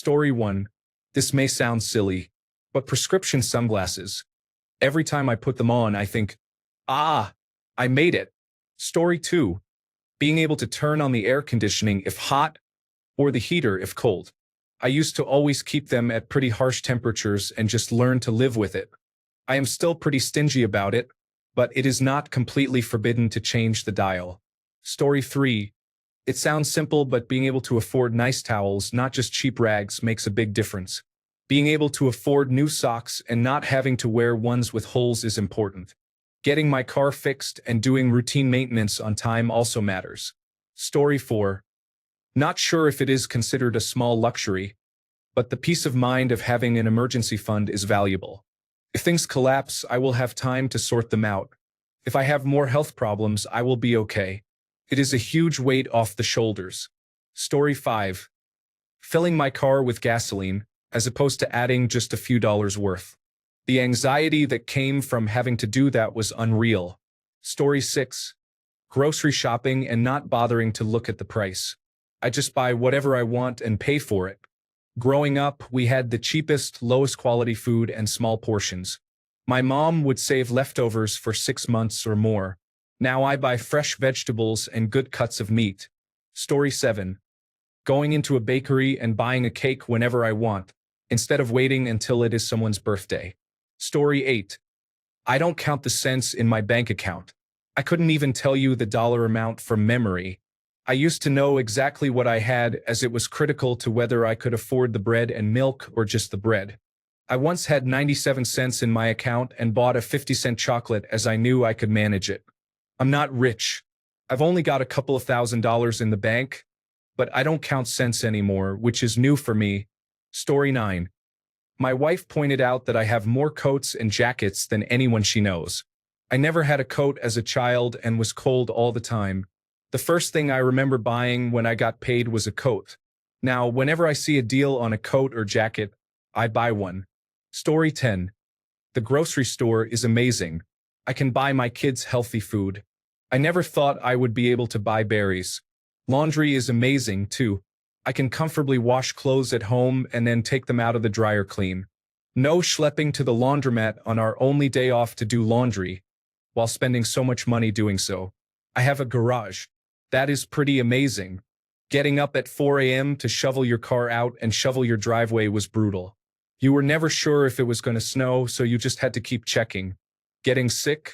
Story 1. This may sound silly, but prescription sunglasses. Every time I put them on, I think, ah, I made it. Story 2. Being able to turn on the air conditioning if hot or the heater if cold. I used to always keep them at pretty harsh temperatures and just learn to live with it. I am still pretty stingy about it, but it is not completely forbidden to change the dial. Story 3. It sounds simple, but being able to afford nice towels, not just cheap rags, makes a big difference. Being able to afford new socks and not having to wear ones with holes is important. Getting my car fixed and doing routine maintenance on time also matters. Story 4. Not sure if it is considered a small luxury, but the peace of mind of having an emergency fund is valuable. If things collapse, I will have time to sort them out. If I have more health problems, I will be okay. It is a huge weight off the shoulders. Story 5. Filling my car with gasoline, as opposed to adding just a few dollars worth. The anxiety that came from having to do that was unreal. Story 6. Grocery shopping and not bothering to look at the price. I just buy whatever I want and pay for it. Growing up, we had the cheapest, lowest quality food and small portions. My mom would save leftovers for 6 months or more. Now I buy fresh vegetables and good cuts of meat. Story 7. Going into a bakery and buying a cake whenever I want, instead of waiting until it is someone's birthday. Story 8. I don't count the cents in my bank account. I couldn't even tell you the dollar amount from memory. I used to know exactly what I had, as it was critical to whether I could afford the bread and milk or just the bread. I once had 97 cents in my account and bought a 50-cent chocolate as I knew I could manage it. I'm not rich. I've only got a couple of $1,000s in the bank, but I don't count cents anymore, which is new for me. Story 9. My wife pointed out that I have more coats and jackets than anyone she knows. I never had a coat as a child and was cold all the time. The first thing I remember buying when I got paid was a coat. Now, whenever I see a deal on a coat or jacket, I buy one. Story 10. The grocery store is amazing. I can buy my kids healthy food. I never thought I would be able to buy berries. Laundry is amazing, too. I can comfortably wash clothes at home and then take them out of the dryer clean. No schlepping to the laundromat on our only day off to do laundry, while spending so much money doing so. I have a garage. That is pretty amazing. Getting up at 4 a.m. to shovel your car out and shovel your driveway was brutal. You were never sure if it was going to snow, so you just had to keep checking. Getting sick?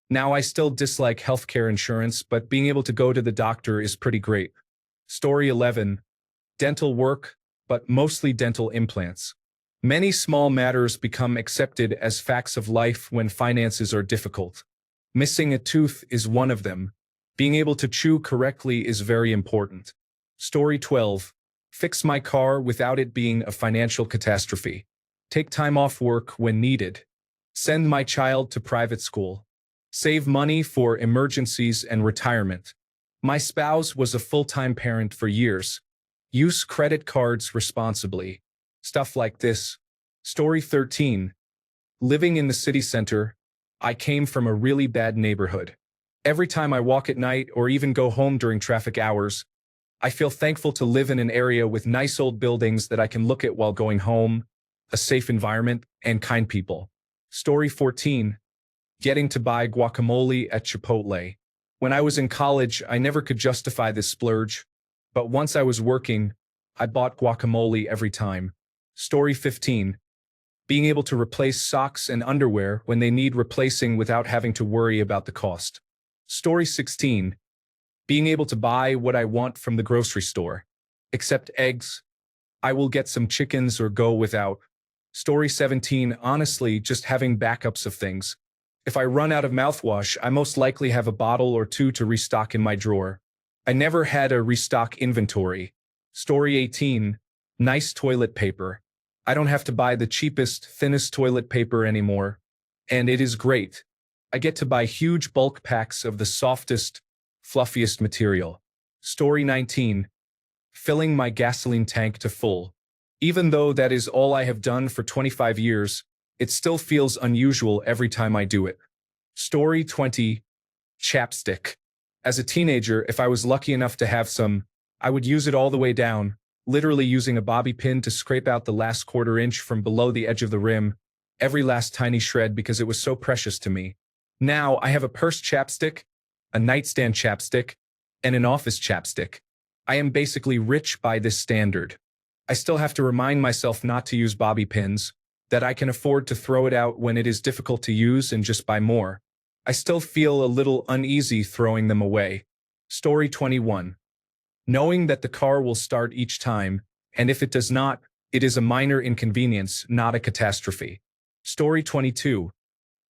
Now I still dislike healthcare insurance, but being able to go to the doctor is pretty great. Story 11. Dental work, but mostly dental implants. Many small matters become accepted as facts of life when finances are difficult. Missing a tooth is one of them. Being able to chew correctly is very important. Story 12. Fix my car without it being a financial catastrophe. Take time off work when needed. Send my child to private school. Save money for emergencies and retirement. My spouse was a full-time parent for years. Use credit cards responsibly. Stuff like this. Story 13. Living in the city center, I came from a really bad neighborhood. Every time I walk at night or even go home during traffic hours, I feel thankful to live in an area with nice old buildings that I can look at while going home, a safe environment, and kind people. Story 14. Getting to buy guacamole at Chipotle. When I was in college, I never could justify this splurge, but once I was working, I bought guacamole every time. Story 15. Being able to replace socks and underwear when they need replacing without having to worry about the cost. Story 16. Being able to buy what I want from the grocery store. Except eggs. I will get some chickens or go without. Story 17. Honestly, just having backups of things. If I run out of mouthwash, I most likely have a bottle or two to restock in my drawer. I never had a restock inventory. Story 18. Nice toilet paper. I don't have to buy the cheapest, thinnest toilet paper anymore. And it is great. I get to buy huge bulk packs of the softest, fluffiest material. Story 19. Filling my gasoline tank to full. Even though that is all I have done for 25 years, it still feels unusual every time I do it. Story 20. Chapstick. As a teenager, if I was lucky enough to have some, I would use it all the way down, literally using a bobby pin to scrape out the last quarter inch from below the edge of the rim, every last tiny shred because it was so precious to me. Now I have a purse chapstick, a nightstand chapstick, and an office chapstick. I am basically rich by this standard. I still have to remind myself not to use bobby pins, that I can afford to throw it out when it is difficult to use and just buy more. I still feel a little uneasy throwing them away. Story 21. Knowing that the car will start each time, and if it does not, it is a minor inconvenience, not a catastrophe. Story 22.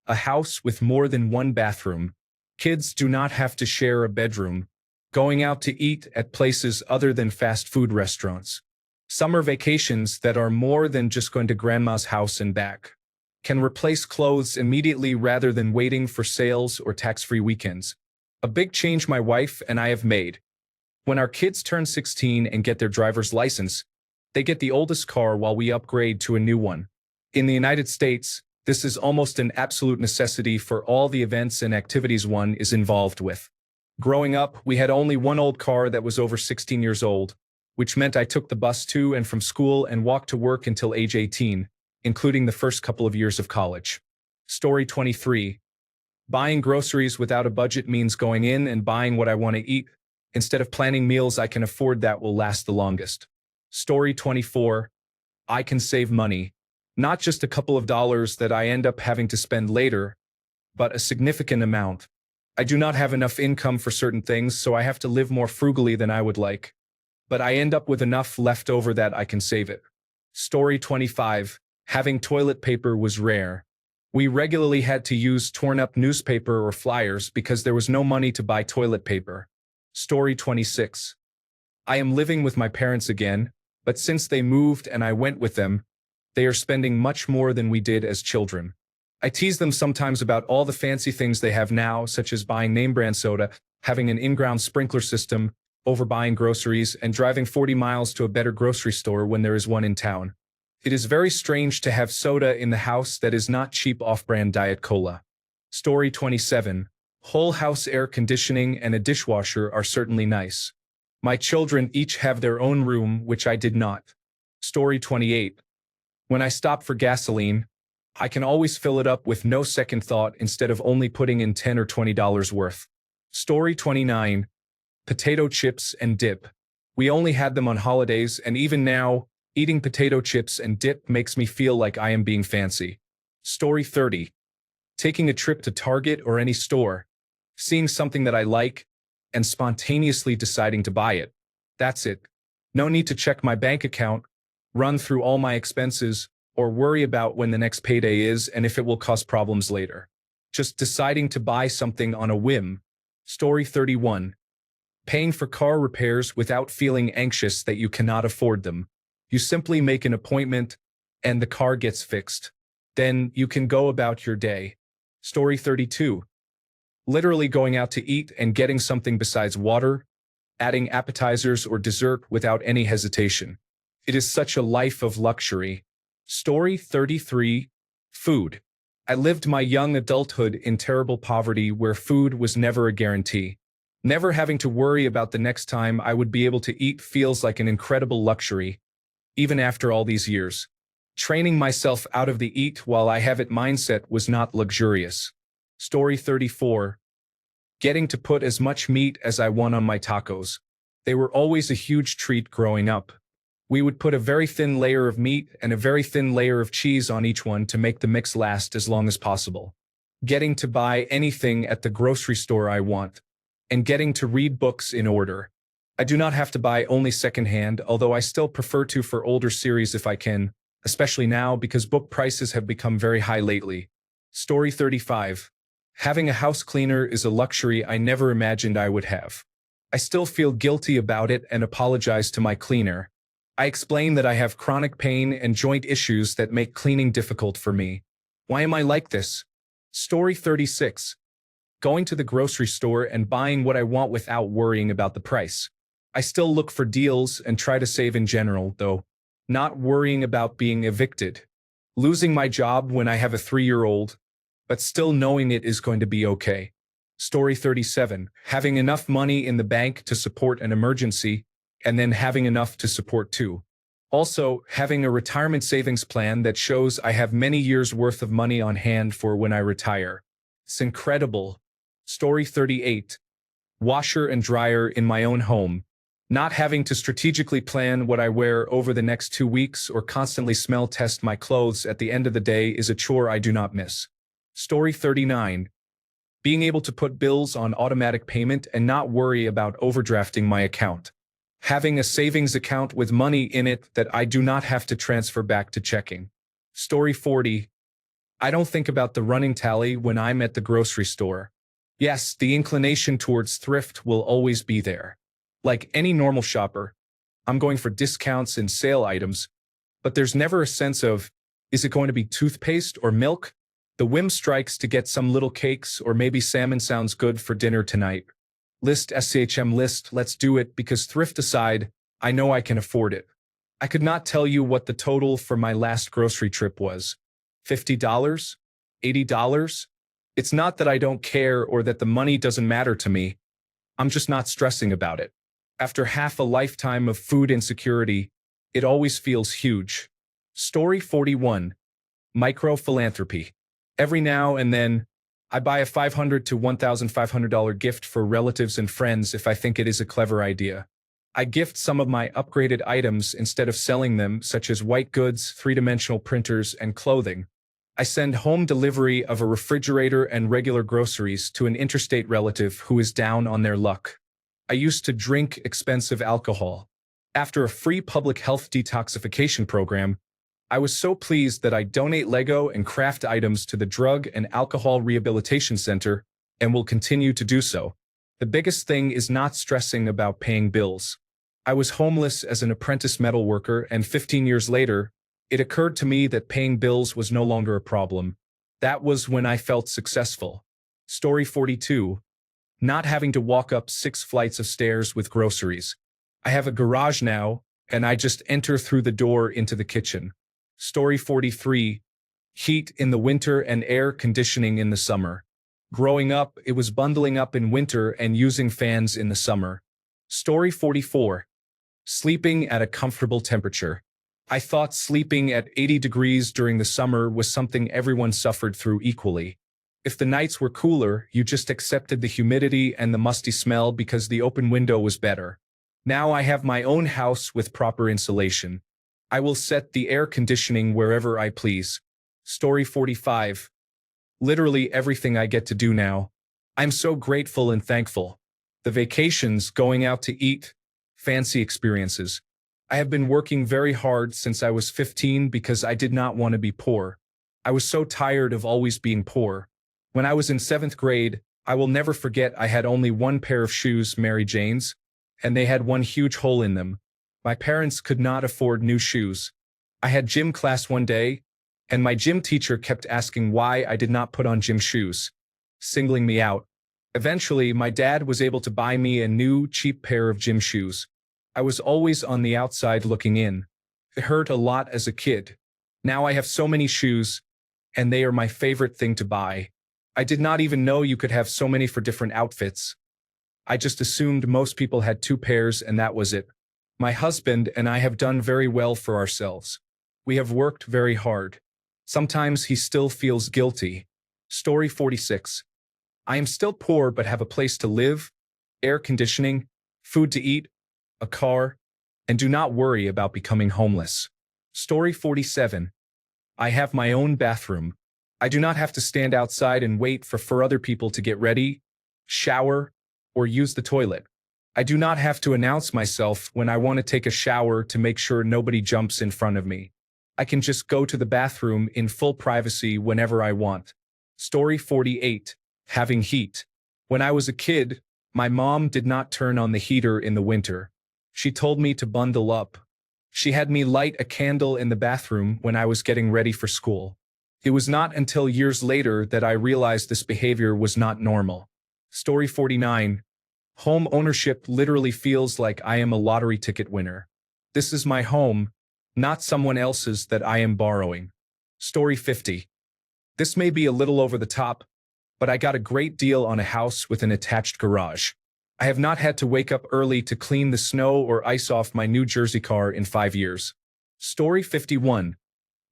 A house with more than one bathroom. Kids do not have to share a bedroom. Going out to eat at places other than fast food restaurants. Summer vacations that are more than just going to grandma's house and back. Can replace clothes immediately rather than waiting for sales or tax-free weekends. A big change my wife and I have made. When our kids turn 16 and get their driver's license, they get the oldest car while we upgrade to a new one. In the United States, this is almost an absolute necessity for all the events and activities one is involved with. Growing up, we had only one old car that was over 16 years old, which meant I took the bus to and from school and walked to work until age 18, including the first couple of years of college. Story 23. Buying groceries without a budget means going in and buying what I want to eat, instead of planning meals I can afford that will last the longest. Story 24. I can save money. Not just a couple of dollars that I end up having to spend later, but a significant amount. I do not have enough income for certain things, so I have to live more frugally than I would like. But I end up with enough left over that I can save it. Story 25. Having toilet paper was rare. We regularly had to use torn-up newspaper or flyers because there was no money to buy toilet paper. Story 26. I am living with my parents again, but since they moved and I went with them, they are spending much more than we did as children. I tease them sometimes about all the fancy things they have now, such as buying name-brand soda, having an in-ground sprinkler system, overbuying groceries, and driving 40 miles to a better grocery store when there is one in town. It is very strange to have soda in the house that is not cheap off-brand Diet Cola. Story 27. Whole house air conditioning and a dishwasher are certainly nice. My children each have their own room, which I did not. Story 28. When I stop for gasoline, I can always fill it up with no second thought instead of only putting in $10 or $20 worth. Story 29. Potato chips and dip. We only had them on holidays, and even now, eating potato chips and dip makes me feel like I am being fancy. Story 30. Taking a trip to Target or any store, seeing something that I like, and spontaneously deciding to buy it. That's it. No need to check my bank account, run through all my expenses, or worry about when the next payday is and if it will cause problems later. Just deciding to buy something on a whim. Story 31. Paying for car repairs without feeling anxious that you cannot afford them. You simply make an appointment, and the car gets fixed. Then you can go about your day. Story 32. Literally going out to eat and getting something besides water, adding appetizers or dessert without any hesitation. It is such a life of luxury. Story 33. Food. I lived my young adulthood in terrible poverty where food was never a guarantee. Never having to worry about the next time I would be able to eat feels like an incredible luxury, even after all these years. Training myself out of the eat while I have it mindset was not luxurious. Story 34. Getting to put as much meat as I want on my tacos. They were always a huge treat growing up. We would put a very thin layer of meat and a very thin layer of cheese on each one to make the mix last as long as possible. Getting to buy anything at the grocery store I want. And getting to read books in order. I do not have to buy only secondhand, although I still prefer to for older series if I can, especially now because book prices have become very high lately. Story 35. Having a house cleaner is a luxury I never imagined I would have. I still feel guilty about it and apologize to my cleaner. I explain that I have chronic pain and joint issues that make cleaning difficult for me. Why am I like this? Story 36. Going to the grocery store and buying what I want without worrying about the price. I still look for deals and try to save in general, though, not worrying about being evicted. Losing my job when I have a 3-year-old, but still knowing it is going to be okay. Story 37. Having enough money in the bank to support an emergency, and then having enough to support two. Also, having a retirement savings plan that shows I have many years' worth of money on hand for when I retire. It's incredible. Story 38. Washer and dryer in my own home. Not having to strategically plan what I wear over the next 2 weeks or constantly smell test my clothes at the end of the day is a chore I do not miss. Story 39. Being able to put bills on automatic payment and not worry about overdrafting my account. Having a savings account with money in it that I do not have to transfer back to checking. Story 40. I don't think about the running tally when I'm at the grocery store. Yes, the inclination towards thrift will always be there. Like any normal shopper, I'm going for discounts and sale items, but there's never a sense of, is it going to be toothpaste or milk? The whim strikes to get some little cakes or maybe salmon sounds good for dinner tonight. List SCHM list, let's do it because thrift aside, I know I can afford it. I could not tell you what the total for my last grocery trip was. $50? $80? It's not that I don't care or that the money doesn't matter to me. I'm just not stressing about it. After half a lifetime of food insecurity, it always feels huge. Story 41. Micro-philanthropy. Every now and then, I buy a $500 to $1,500 gift for relatives and friends if I think it is a clever idea. I gift some of my upgraded items instead of selling them, such as white goods, three-dimensional printers, and clothing. I send home delivery of a refrigerator and regular groceries to an interstate relative who is down on their luck. I used to drink expensive alcohol. After a free public health detoxification program, I was so pleased that I donate Lego and craft items to the Drug and Alcohol Rehabilitation Center and will continue to do so. The biggest thing is not stressing about paying bills. I was homeless as an apprentice metal worker, and 15 years later, it occurred to me that paying bills was no longer a problem. That was when I felt successful. Story 42. Not having to walk up 6 flights of stairs with groceries. I have a garage now, and I just enter through the door into the kitchen. Story 43. Heat in the winter and air conditioning in the summer. Growing up, it was bundling up in winter and using fans in the summer. Story 44. Sleeping at a comfortable temperature. I thought sleeping at 80 degrees during the summer was something everyone suffered through equally. If the nights were cooler, you just accepted the humidity and the musty smell because the open window was better. Now I have my own house with proper insulation. I will set the air conditioning wherever I please. Story 45. Literally everything I get to do now. I'm so grateful and thankful. The vacations, going out to eat, fancy experiences. I have been working very hard since I was 15 because I did not want to be poor. I was so tired of always being poor. When I was in 7th grade, I will never forget I had only one pair of shoes, Mary Jane's, and they had one huge hole in them. My parents could not afford new shoes. I had gym class one day, and my gym teacher kept asking why I did not put on gym shoes, singling me out. Eventually, my dad was able to buy me a new, cheap pair of gym shoes. I was always on the outside looking in. It hurt a lot as a kid. Now I have so many shoes, and they are my favorite thing to buy. I did not even know you could have so many for different outfits. I just assumed most people had 2 pairs and that was it. My husband and I have done very well for ourselves. We have worked very hard. Sometimes he still feels guilty. Story 46. I am still poor but have a place to live, air conditioning, food to eat, a car, and do not worry about becoming homeless. Story 47. I have my own bathroom. I do not have to stand outside and wait for other people to get ready, shower, or use the toilet. I do not have to announce myself when I want to take a shower to make sure nobody jumps in front of me. I can just go to the bathroom in full privacy whenever I want. Story 48. Having heat. When I was a kid, my mom did not turn on the heater in the winter. She told me to bundle up. She had me light a candle in the bathroom when I was getting ready for school. It was not until years later that I realized this behavior was not normal. Story 49. Home ownership literally feels like I am a lottery ticket winner. This is my home, not someone else's that I am borrowing. Story 50. This may be a little over the top, but I got a great deal on a house with an attached garage. I have not had to wake up early to clean the snow or ice off my New Jersey car in 5 years. Story 51.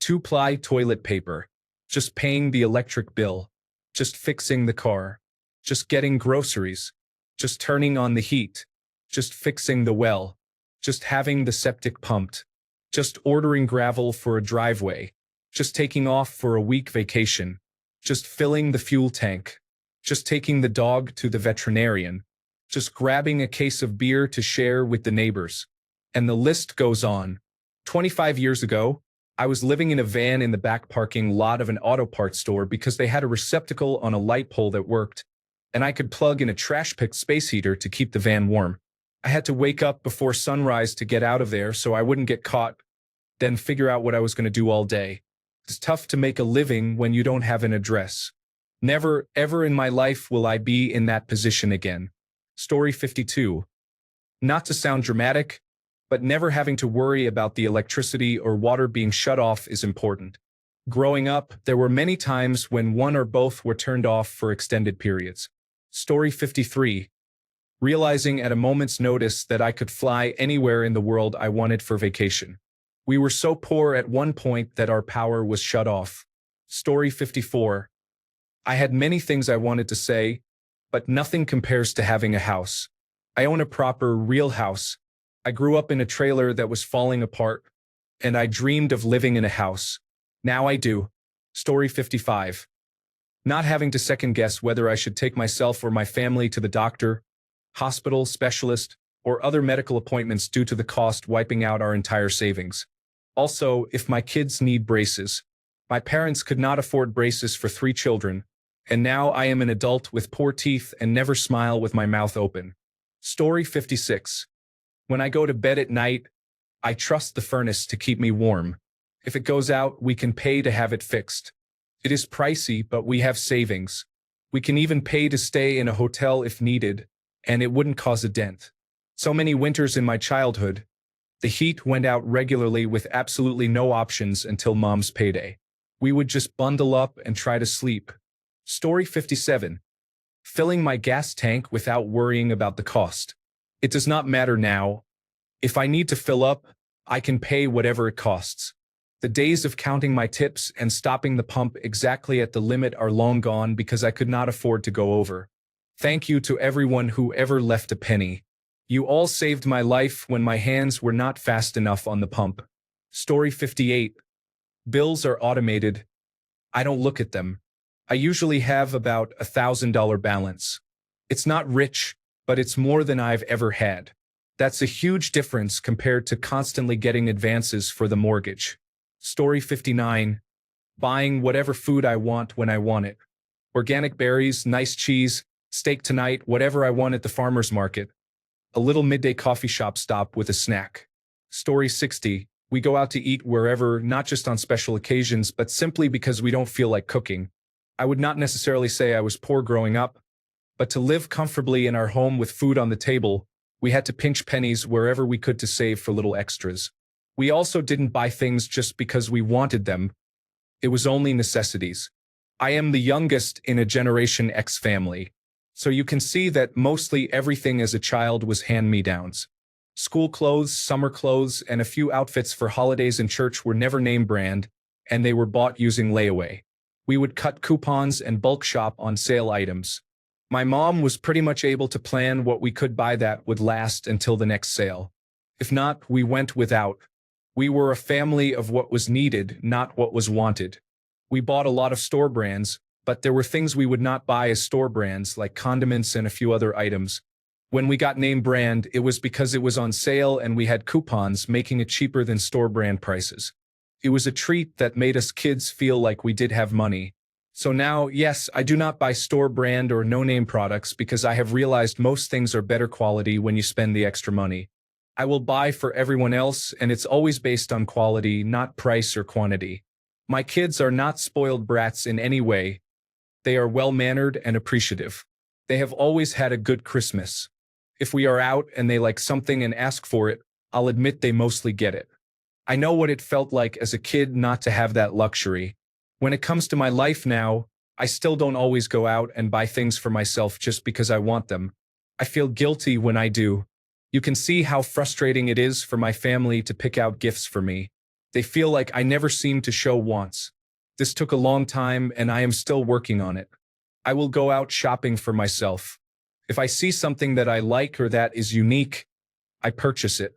Two-ply toilet paper. Just paying the electric bill. Just fixing the car. Just getting groceries. Just turning on the heat. Just fixing the well. Just having the septic pumped. Just ordering gravel for a driveway. Just taking off for a week vacation. Just filling the fuel tank. Just taking the dog to the veterinarian. Just grabbing a case of beer to share with the neighbors. And the list goes on. 25 years ago, I was living in a van in the back parking lot of an auto parts store because they had a receptacle on a light pole that worked, and I could plug in a trash pick space heater to keep the van warm. I had to wake up before sunrise to get out of there so I wouldn't get caught, then figure out what I was going to do all day. It's tough to make a living when you don't have an address. Never, ever in my life will I be in that position again. Story 52. Not to sound dramatic, but never having to worry about the electricity or water being shut off is important. Growing up, there were many times when one or both were turned off for extended periods. Story 53. Realizing at a moment's notice that I could fly anywhere in the world I wanted for vacation. We were so poor at one point that our power was shut off. Story 54. I had many things I wanted to say, but nothing compares to having a house. I own a proper, real house. I grew up in a trailer that was falling apart, and I dreamed of living in a house. Now I do. Story 55. Not having to second-guess whether I should take myself or my family to the doctor, hospital, specialist, or other medical appointments due to the cost wiping out our entire savings. Also, if my kids need braces. My parents could not afford braces for 3 children, and now I am an adult with poor teeth and never smile with my mouth open. Story 56. When I go to bed at night, I trust the furnace to keep me warm. If it goes out, we can pay to have it fixed. It is pricey, but we have savings. We can even pay to stay in a hotel if needed, and it wouldn't cause a dent. So many winters in my childhood, the heat went out regularly with absolutely no options until mom's payday. We would just bundle up and try to sleep. Story 57. Filling my gas tank without worrying about the cost. It does not matter now. If I need to fill up, I can pay whatever it costs. The days of counting my tips and stopping the pump exactly at the limit are long gone because I could not afford to go over. Thank you to everyone who ever left a penny. You all saved my life when my hands were not fast enough on the pump. Story 58. Bills are automated. I don't look at them. I usually have about $1,000 balance. It's not rich, but it's more than I've ever had. That's a huge difference compared to constantly getting advances for the mortgage. Story 59. Buying whatever food I want when I want it. Organic berries, nice cheese, steak tonight, whatever I want at the farmer's market. A little midday coffee shop stop with a snack. Story 60. We go out to eat wherever, not just on special occasions, but simply because we don't feel like cooking. I would not necessarily say I was poor growing up, but to live comfortably in our home with food on the table, we had to pinch pennies wherever we could to save for little extras. We also didn't buy things just because we wanted them. It was only necessities. I am the youngest in a Generation X family, so you can see that mostly everything as a child was hand-me-downs. School clothes, summer clothes, and a few outfits for holidays and church were never name brand, and they were bought using layaway. We would cut coupons and bulk shop on sale items. My mom was pretty much able to plan what we could buy that would last until the next sale. If not, we went without. We were a family of what was needed, not what was wanted. We bought a lot of store brands, but there were things we would not buy as store brands, like condiments and a few other items. When we got name brand, it was because it was on sale and we had coupons, making it cheaper than store brand prices. It was a treat that made us kids feel like we did have money. So now, yes, I do not buy store brand or no-name products because I have realized most things are better quality when you spend the extra money. I will buy for everyone else, and it's always based on quality, not price or quantity. My kids are not spoiled brats in any way. They are well-mannered and appreciative. They have always had a good Christmas. If we are out and they like something and ask for it, I'll admit they mostly get it. I know what it felt like as a kid not to have that luxury. When it comes to my life now, I still don't always go out and buy things for myself just because I want them. I feel guilty when I do. You can see how frustrating it is for my family to pick out gifts for me. They feel like I never seem to show wants. This took a long time and I am still working on it. I will go out shopping for myself. If I see something that I like or that is unique, I purchase it.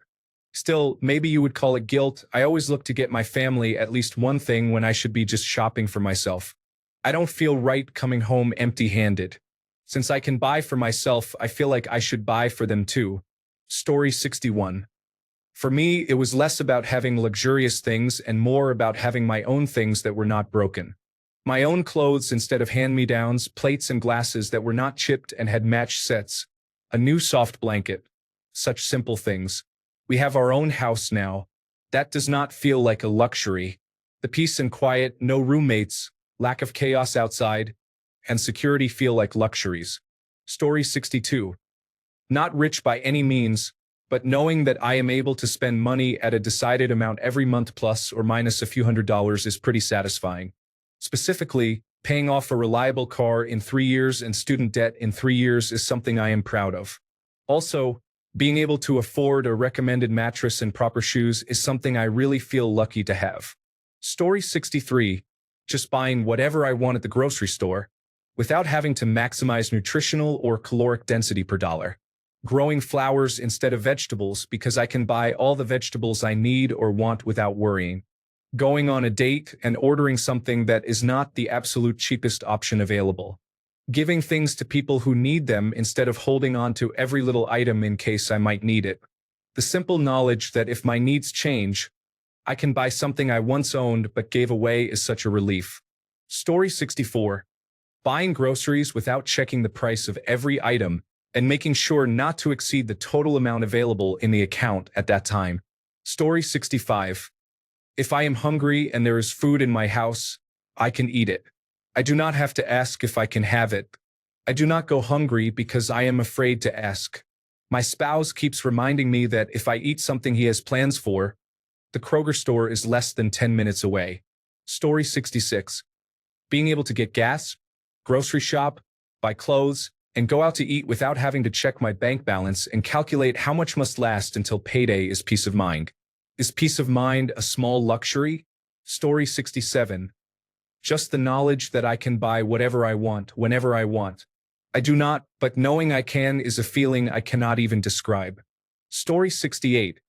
Still, maybe you would call it guilt. I always look to get my family at least one thing when I should be just shopping for myself. I don't feel right coming home empty-handed. Since I can buy for myself, I feel like I should buy for them too. Story 61. For me, it was less about having luxurious things and more about having my own things that were not broken. My own clothes instead of hand-me-downs, plates and glasses that were not chipped and had matched sets. A new soft blanket. Such simple things. We have our own house now. That does not feel like a luxury. The peace and quiet, no roommates, lack of chaos outside, and security feel like luxuries. Story 62. Not rich by any means, but knowing that I am able to spend money at a decided amount every month plus or minus a few $100s is pretty satisfying. Specifically, paying off a reliable car in 3 years and student debt in 3 years is something I am proud of. Also, being able to afford a recommended mattress and proper shoes is something I really feel lucky to have. Story 63. Just buying whatever I want at the grocery store, without having to maximize nutritional or caloric density per dollar. Growing flowers instead of vegetables because I can buy all the vegetables I need or want without worrying. Going on a date and ordering something that is not the absolute cheapest option available. Giving things to people who need them instead of holding on to every little item in case I might need it. The simple knowledge that if my needs change, I can buy something I once owned but gave away is such a relief. Story 64. Buying groceries without checking the price of every item and making sure not to exceed the total amount available in the account at that time. Story 65. If I am hungry and there is food in my house, I can eat it. I do not have to ask if I can have it. I do not go hungry because I am afraid to ask. My spouse keeps reminding me that if I eat something he has plans for, the Kroger store is less than 10 minutes away. Story 66. Being able to get gas, grocery shop, buy clothes, and go out to eat without having to check my bank balance and calculate how much must last until payday is peace of mind. Is peace of mind a small luxury? Story 67. Just the knowledge that I can buy whatever I want, whenever I want. I do not, but knowing I can is a feeling I cannot even describe. Story 68.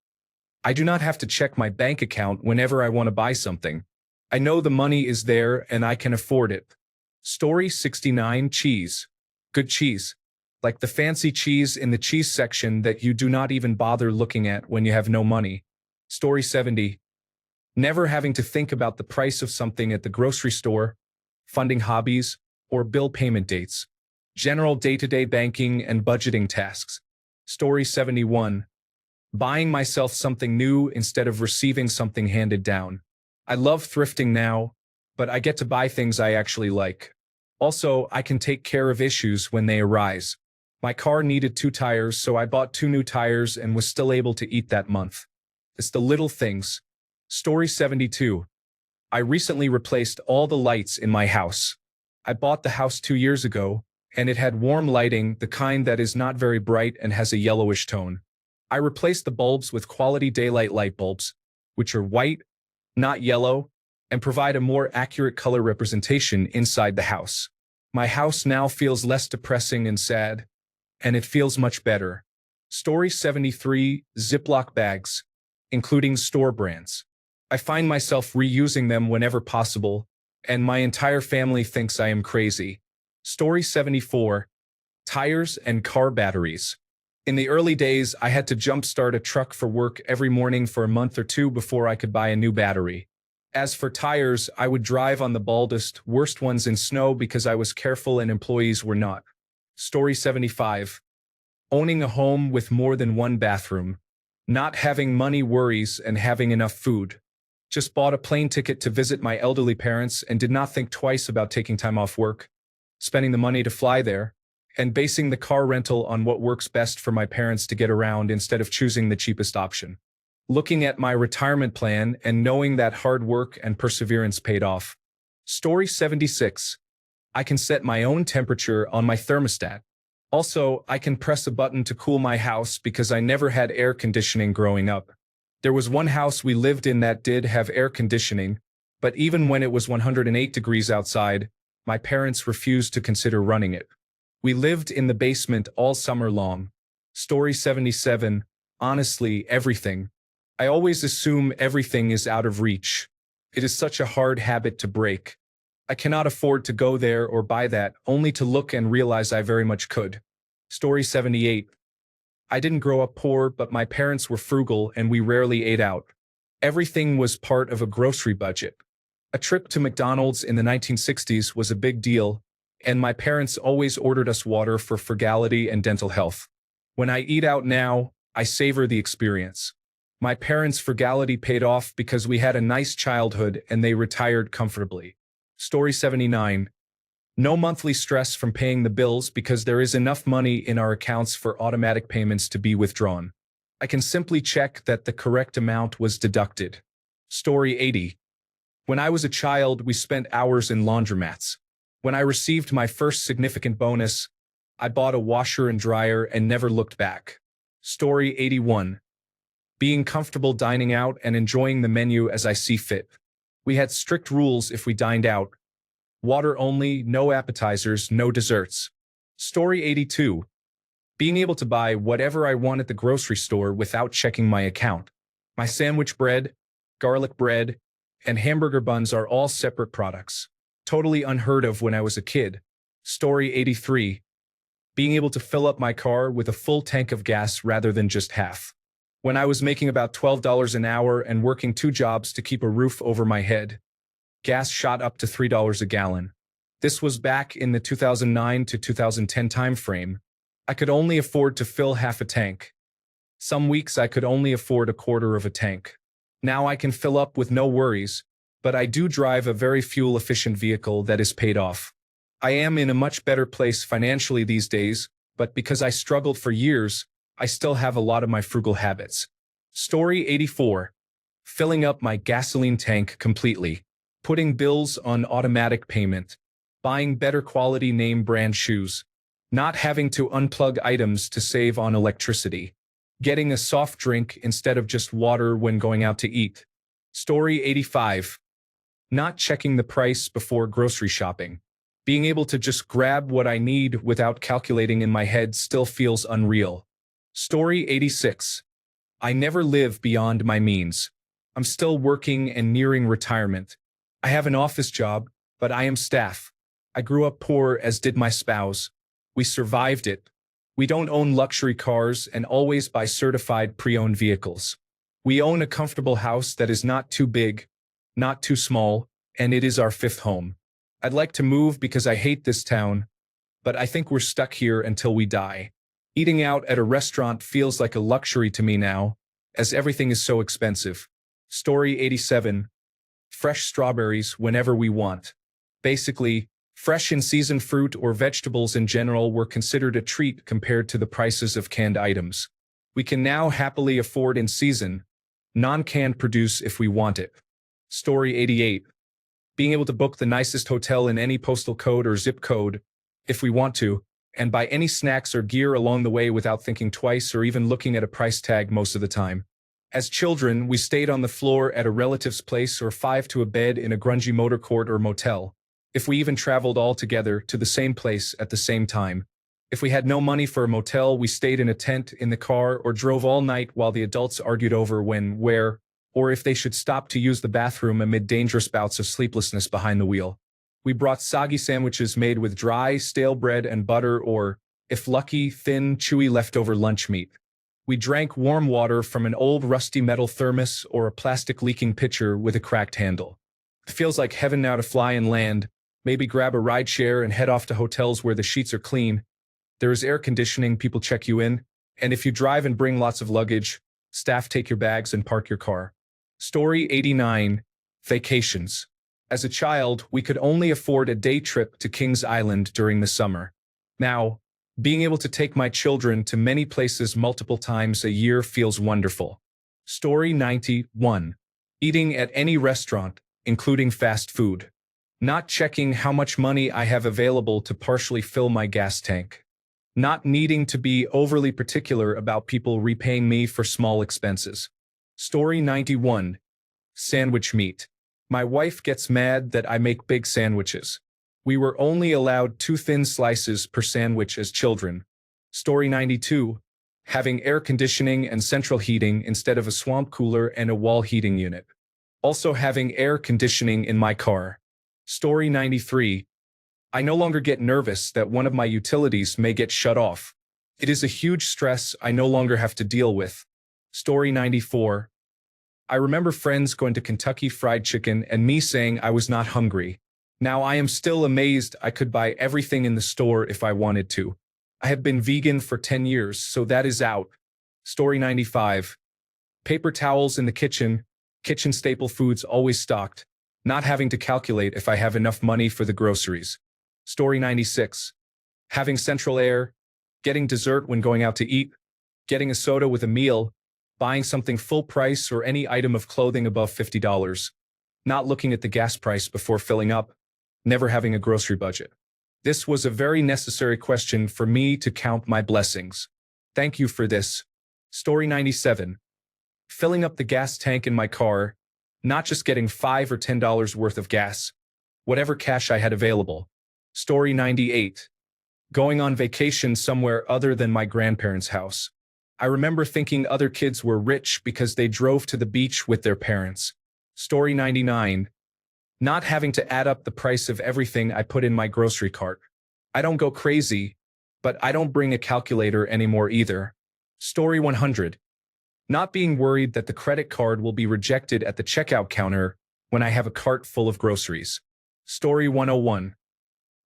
I do not have to check my bank account whenever I want to buy something. I know the money is there and I can afford it. Story 69. Cheese. Good cheese. Like the fancy cheese in the cheese section that you do not even bother looking at when you have no money. Story 70. Never having to think about the price of something at the grocery store, funding hobbies, or bill payment dates. General day-to-day banking and budgeting tasks. Story 71. Buying myself something new instead of receiving something handed down. I love thrifting now, but I get to buy things I actually like. Also, I can take care of issues when they arise. My car needed 2 tires, so I bought 2 new tires and was still able to eat that month. It's the little things. Story 72. I recently replaced all the lights in my house. I bought the house 2 years ago, and it had warm lighting, the kind that is not very bright and has a yellowish tone. I replaced the bulbs with quality daylight light bulbs, which are white, not yellow, and provide a more accurate color representation inside the house. My house now feels less depressing and sad, and it feels much better. Story 73. Ziploc bags, including store brands. I find myself reusing them whenever possible, and my entire family thinks I am crazy. Story 74. Tires and car batteries. In the early days, I had to jumpstart a truck for work every morning for a month or 2 before I could buy a new battery. As for tires, I would drive on the baldest, worst ones in snow because I was careful and employees were not. Story 75. Owning a home with more than 1 bathroom. Not having money worries and having enough food. Just bought a plane ticket to visit my elderly parents and did not think twice about taking time off work, spending the money to fly there, and basing the car rental on what works best for my parents to get around instead of choosing the cheapest option. Looking at my retirement plan and knowing that hard work and perseverance paid off. Story 76. I can set my own temperature on my thermostat. Also, I can press a button to cool my house because I never had air conditioning growing up. There was one house we lived in that did have air conditioning, but even when it was 108 degrees outside, my parents refused to consider running it. We lived in the basement all summer long. Story 77. Honestly, everything. I always assume everything is out of reach. It is such a hard habit to break. I cannot afford to go there or buy that, only to look and realize I very much could. Story 78. I didn't grow up poor, but my parents were frugal and we rarely ate out. Everything was part of a grocery budget. A trip to McDonald's in the 1960s was a big deal, and my parents always ordered us water for frugality and dental health. When I eat out now, I savor the experience. My parents' frugality paid off because we had a nice childhood and they retired comfortably. Story 79. No monthly stress from paying the bills because there is enough money in our accounts for automatic payments to be withdrawn. I can simply check that the correct amount was deducted. Story 80. When I was a child, we spent hours in laundromats. When I received my first significant bonus, I bought a washer and dryer and never looked back. Story 81. Being comfortable dining out and enjoying the menu as I see fit. We had strict rules if we dined out. Water only, no appetizers, no desserts. Story 82. Being able to buy whatever I want at the grocery store without checking my account. My sandwich bread, garlic bread, and hamburger buns are all separate products. Totally unheard of when I was a kid. Story 83. Being able to fill up my car with a full tank of gas rather than just half. When I was making about $12 an hour and working 2 jobs to keep a roof over my head, gas shot up to $3 a gallon. This was back in the 2009 to 2010 timeframe. I could only afford to fill half a tank. Some weeks I could only afford a quarter of a tank. Now I can fill up with no worries, but I do drive a very fuel-efficient vehicle that is paid off. I am in a much better place financially these days, but because I struggled for years, I still have a lot of my frugal habits. Story 84. Filling up my gasoline tank completely. Putting bills on automatic payment. Buying better quality name brand shoes. Not having to unplug items to save on electricity. Getting a soft drink instead of just water when going out to eat. Story 85. Not checking the price before grocery shopping. Being able to just grab what I need without calculating in my head still feels unreal. Story 86. I never live beyond my means. I'm still working and nearing retirement. I have an office job, but I am staff. I grew up poor, as did my spouse. We survived it. We don't own luxury cars and always buy certified pre-owned vehicles. We own a comfortable house that is not too big, not too small, and it is our 5th home. I'd like to move because I hate this town, but I think we're stuck here until we die. Eating out at a restaurant feels like a luxury to me now, as everything is so expensive. Story 87. Fresh strawberries whenever we want. Basically, fresh and seasoned fruit or vegetables in general were considered a treat compared to the prices of canned items. We can now happily afford in season, non-canned produce if we want it. Story 88. Being able to book the nicest hotel in any postal code or zip code, if we want to, and buy any snacks or gear along the way without thinking twice or even looking at a price tag most of the time. As children, we stayed on the floor at a relative's place or 5 to a bed in a grungy motor court or motel. If we even traveled all together to the same place at the same time. If we had no money for a motel, we stayed in a tent in the car or drove all night while the adults argued over when, where, or if they should stop to use the bathroom amid dangerous bouts of sleeplessness behind the wheel. We brought soggy sandwiches made with dry, stale bread and butter or, if lucky, thin, chewy leftover lunch meat. We drank warm water from an old rusty metal thermos or a plastic leaking pitcher with a cracked handle. It feels like heaven now to fly and land, maybe grab a rideshare and head off to hotels where the sheets are clean. There is air conditioning, people check you in, and if you drive and bring lots of luggage, staff take your bags and park your car. Story 89. Vacations. As a child, we could only afford a day trip to Kings Island during the summer. Now, being able to take my children to many places multiple times a year feels wonderful. Story 91. Eating at any restaurant, including fast food. Not checking how much money I have available to partially fill my gas tank. Not needing to be overly particular about people repaying me for small expenses. Story 91. Sandwich meat. My wife gets mad that I make big sandwiches. We were only allowed 2 thin slices per sandwich as children. Story 92. Having air conditioning and central heating instead of a swamp cooler and a wall heating unit. Also having air conditioning in my car. Story 93. I no longer get nervous that one of my utilities may get shut off. It is a huge stress I no longer have to deal with. Story 94. I remember friends going to Kentucky Fried Chicken and me saying I was not hungry. Now I am still amazed I could buy everything in the store if I wanted to. I have been vegan for 10 years, so that is out. Story 95. Paper towels in the kitchen staple foods always stocked, not having to calculate if I have enough money for the groceries. Story 96. Having central air, getting dessert when going out to eat, getting a soda with a meal, buying something full price or any item of clothing above $50, not looking at the gas price before filling up, never having a grocery budget. This was a very necessary question for me to count my blessings. Thank you for this. Story 97. Filling up the gas tank in my car, not just getting $5 or $10 worth of gas, whatever cash I had available. Story 98. Going on vacation somewhere other than my grandparents' house. I remember thinking other kids were rich because they drove to the beach with their parents. Story 99. Not having to add up the price of everything I put in my grocery cart. I don't go crazy, but I don't bring a calculator anymore either. Story 100. Not being worried that the credit card will be rejected at the checkout counter when I have a cart full of groceries. Story 101.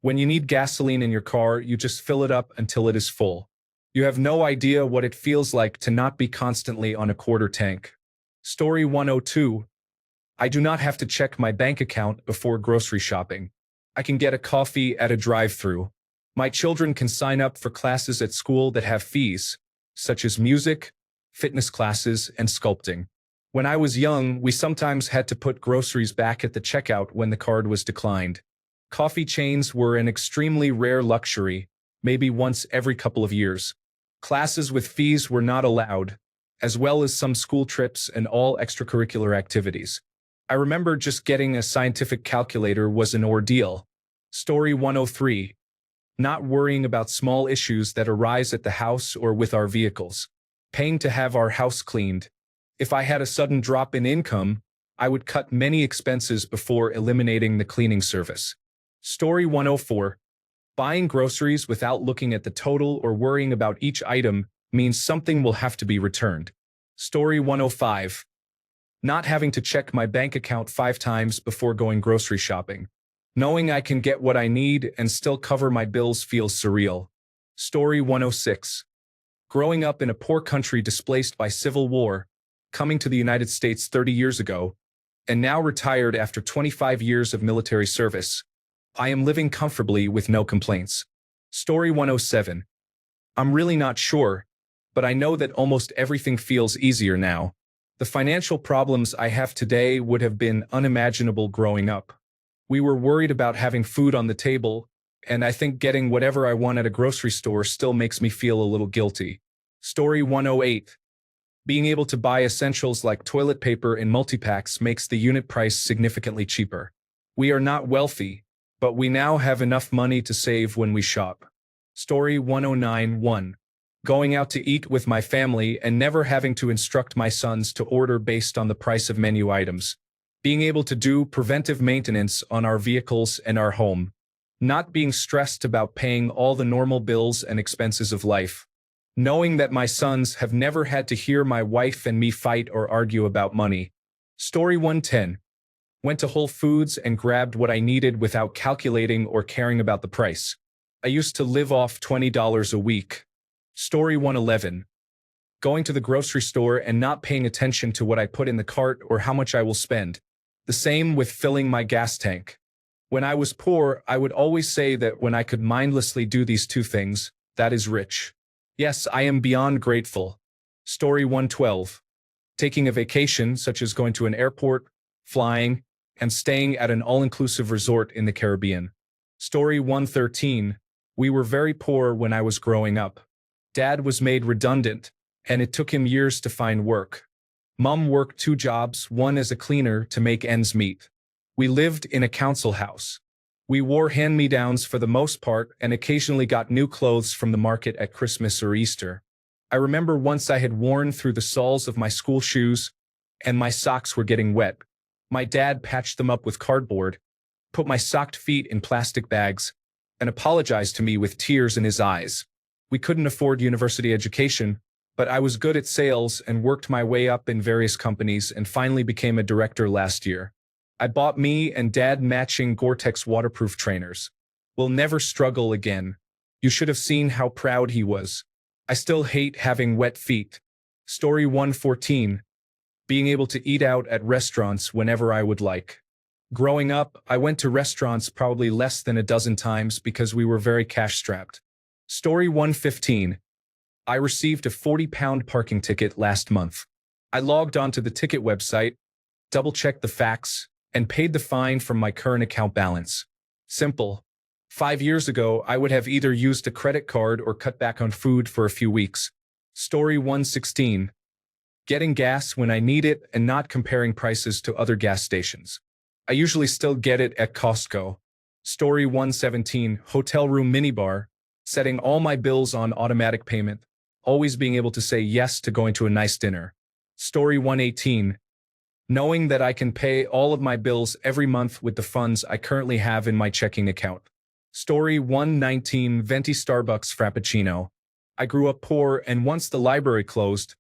When you need gasoline in your car, you just fill it up until it is full. You have no idea what it feels like to not be constantly on a quarter tank. Story 102. I do not have to check my bank account before grocery shopping. I can get a coffee at a drive-thru. My children can sign up for classes at school that have fees, such as music, fitness classes, and sculpting. When I was young, we sometimes had to put groceries back at the checkout when the card was declined. Coffee chains were an extremely rare luxury, maybe once every couple of years. Classes with fees were not allowed, as well as some school trips and all extracurricular activities. I remember just getting a scientific calculator was an ordeal. Story 103. Not worrying about small issues that arise at the house or with our vehicles. Paying to have our house cleaned. If I had a sudden drop in income, I would cut many expenses before eliminating the cleaning service. Story 104. Buying groceries without looking at the total or worrying about each item means something will have to be returned. Story 105. Not having to check my bank account 5 times before going grocery shopping. Knowing I can get what I need and still cover my bills feels surreal. Story 106. Growing up in a poor country displaced by civil war, coming to the United States 30 years ago, and now retired after 25 years of military service, I am living comfortably with no complaints. Story 107. I'm really not sure, but I know that almost everything feels easier now. The financial problems I have today would have been unimaginable growing up. We were worried about having food on the table, and I think getting whatever I want at a grocery store still makes me feel a little guilty. Story 108. Being able to buy essentials like toilet paper in multi-packs makes the unit price significantly cheaper. We are not wealthy, but we now have enough money to save when we shop. Story 109.1. Going out to eat with my family and never having to instruct my sons to order based on the price of menu items. Being able to do preventive maintenance on our vehicles and our home. Not being stressed about paying all the normal bills and expenses of life. Knowing that my sons have never had to hear my wife and me fight or argue about money. Story 110. Went to Whole Foods and grabbed what I needed without calculating or caring about the price. I used to live off $20 a week. Story 111. Going to the grocery store and not paying attention to what I put in the cart or how much I will spend. The same with filling my gas tank. When I was poor, I would always say that when I could mindlessly do these 2 things, that is rich. Yes, I am beyond grateful. Story 112. Taking a vacation, such as going to an airport, flying, and staying at an all-inclusive resort in the Caribbean. Story 113. We were very poor when I was growing up. Dad was made redundant, and it took him years to find work. Mom worked 2 jobs, one as a cleaner to make ends meet. We lived in a council house. We wore hand-me-downs for the most part and occasionally got new clothes from the market at Christmas or Easter. I remember once I had worn through the soles of my school shoes, and my socks were getting wet. My dad patched them up with cardboard, put my socked feet in plastic bags, and apologized to me with tears in his eyes. We couldn't afford university education, but I was good at sales and worked my way up in various companies and finally became a director last year. I bought me and Dad matching Gore-Tex waterproof trainers. We'll never struggle again. You should have seen how proud he was. I still hate having wet feet. Story 114. Being able to eat out at restaurants whenever I would like. Growing up, I went to restaurants probably less than a dozen times because we were very cash-strapped. Story 115. I received a 40-pound parking ticket last month. I logged onto the ticket website, double-checked the facts, and paid the fine from my current account balance. Simple. 5 years ago, I would have either used a credit card or cut back on food for a few weeks. Story 116. Getting gas when I need it and not comparing prices to other gas stations. I usually still get it at Costco. Story 117. Hotel room minibar. Setting all my bills on automatic payment. Always being able to say yes to going to a nice dinner. Story 118. Knowing that I can pay all of my bills every month with the funds I currently have in my checking account. Story 119. Venti Starbucks Frappuccino. I grew up poor, and once the library closed,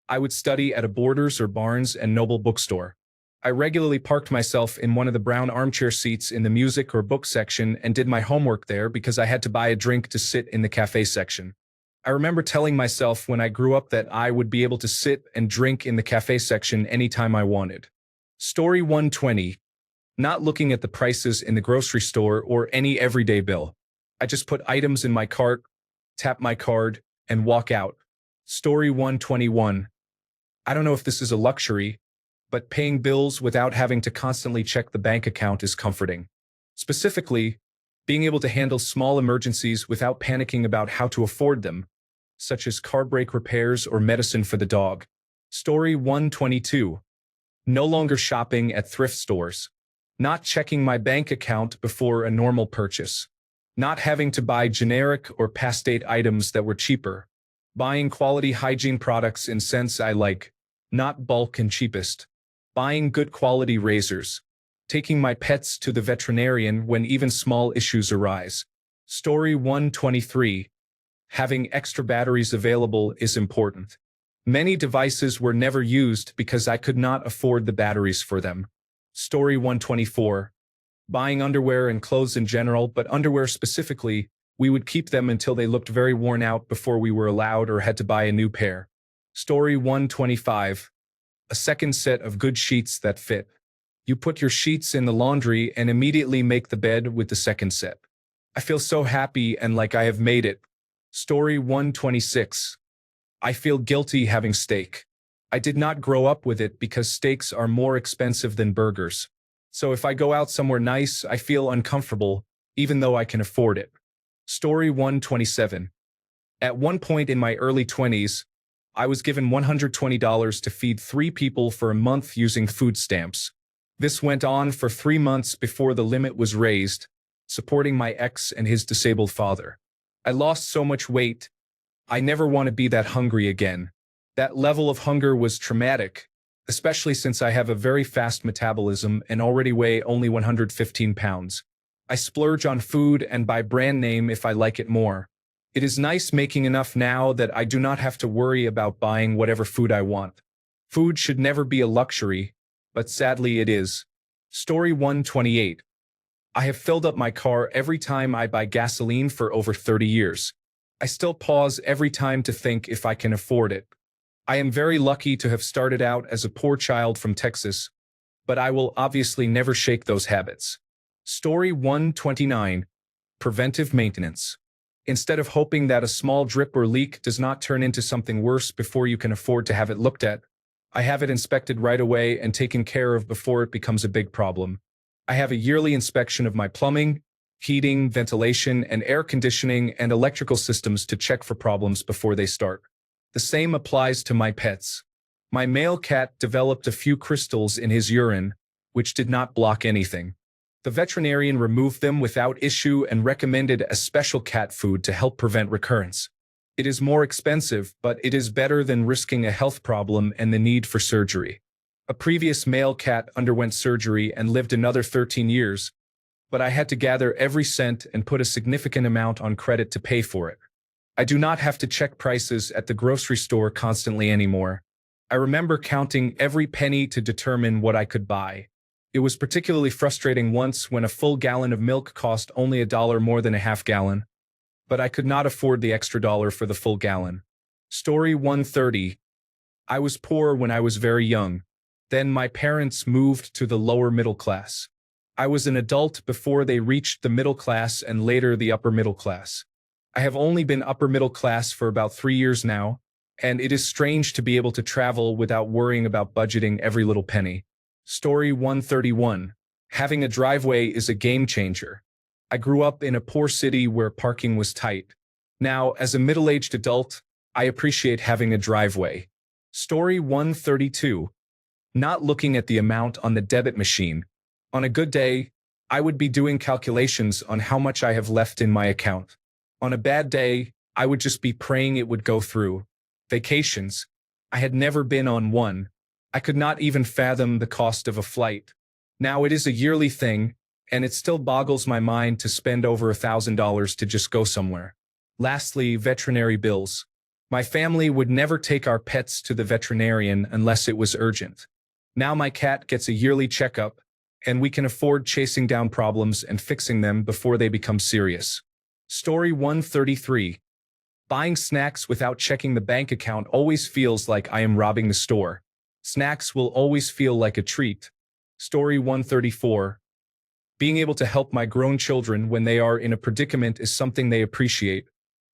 I would study at a Borders or Barnes and Noble bookstore. I regularly parked myself in one of the brown armchair seats in the music or book section and did my homework there because I had to buy a drink to sit in the cafe section. I remember telling myself when I grew up that I would be able to sit and drink in the cafe section anytime I wanted. Story 120. Not looking at the prices in the grocery store or any everyday bill. I just put items in my cart, tap my card, and walk out. Story 121. I don't know if this is a luxury, but paying bills without having to constantly check the bank account is comforting. Specifically, being able to handle small emergencies without panicking about how to afford them, such as car brake repairs or medicine for the dog. Story 122. No longer shopping at thrift stores. Not checking my bank account before a normal purchase. Not having to buy generic or past-date items that were cheaper. Buying quality hygiene products in scents I like, not bulk and cheapest. Buying good quality razors. Taking my pets to the veterinarian when even small issues arise. Story 123. Having extra batteries available is important. Many devices were never used because I could not afford the batteries for them. Story 124. Buying underwear and clothes in general, but underwear specifically, we would keep them until they looked very worn out before we were allowed or had to buy a new pair. Story 125. A second set of good sheets that fit. You put your sheets in the laundry and immediately make the bed with the second set. I feel so happy and like I have made it. Story 126. I feel guilty having steak. I did not grow up with it because steaks are more expensive than burgers. So if I go out somewhere nice, I feel uncomfortable, even though I can afford it. Story 127. At one point in my early 20s, I was given $120 to feed 3 people for a month using food stamps. This went on for 3 months before the limit was raised, supporting my ex and his disabled father. I lost so much weight. I never want to be that hungry again. That level of hunger was traumatic, especially since I have a very fast metabolism and already weigh only 115 pounds. I splurge on food and buy brand name if I like it more. It is nice making enough now that I do not have to worry about buying whatever food I want. Food should never be a luxury, but sadly it is. Story 128. I have filled up my car every time I buy gasoline for over 30 years. I still pause every time to think if I can afford it. I am very lucky to have started out as a poor child from Texas, but I will obviously never shake those habits. Story 129. Preventive maintenance. Instead of hoping that a small drip or leak does not turn into something worse before you can afford to have it looked at, I have it inspected right away and taken care of before it becomes a big problem. I have a yearly inspection of my plumbing, heating, ventilation, and air conditioning and electrical systems to check for problems before they start. The same applies to my pets. My male cat developed a few crystals in his urine, which did not block anything. The veterinarian removed them without issue and recommended a special cat food to help prevent recurrence. It is more expensive, but it is better than risking a health problem and the need for surgery. A previous male cat underwent surgery and lived another 13 years, but I had to gather every cent and put a significant amount on credit to pay for it. I do not have to check prices at the grocery store constantly anymore. I remember counting every penny to determine what I could buy. It was particularly frustrating once when a full gallon of milk cost only $1 more than a half gallon, but I could not afford the extra dollar for the full gallon. Story 130. I was poor when I was very young. Then my parents moved to the lower middle class. I was an adult before they reached the middle class and later the upper middle class. I have only been upper middle class for about 3 years now, and it is strange to be able to travel without worrying about budgeting every little penny. Story 131. Having a driveway is a game changer. I grew up in a poor city where parking was tight. Now, as a middle-aged adult, I appreciate having a driveway. Story 132. Not looking at the amount on the debit machine. On a good day, I would be doing calculations on how much I have left in my account. On a bad day, I would just be praying it would go through. Vacations. I had never been on one. I could not even fathom the cost of a flight. Now it is a yearly thing, and it still boggles my mind to spend over $1,000 to just go somewhere. Lastly, veterinary bills. My family would never take our pets to the veterinarian unless it was urgent. Now my cat gets a yearly checkup, and we can afford chasing down problems and fixing them before they become serious. Story 133. Buying snacks without checking the bank account always feels like I am robbing the store. Snacks will always feel like a treat. Story 134. Being able to help my grown children when they are in a predicament is something they appreciate,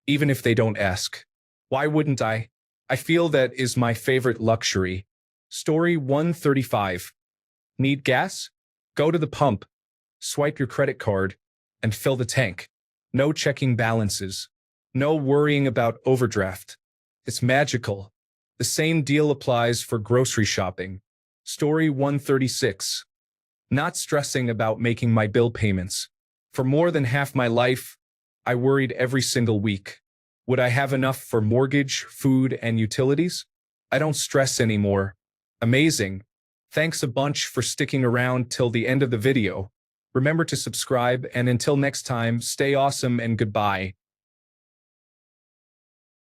even if they don't ask. Why wouldn't I? I feel that is my favorite luxury. Story 135. Need gas? Go to the pump, swipe your credit card, and fill the tank. No checking balances. No worrying about overdraft. It's magical. The same deal applies for grocery shopping. Story 136. Not stressing about making my bill payments. For more than half my life, I worried every single week. Would I have enough for mortgage, food, and utilities? I don't stress anymore. Amazing. Thanks a bunch for sticking around till the end of the video. Remember to subscribe, and until next time, stay awesome and goodbye.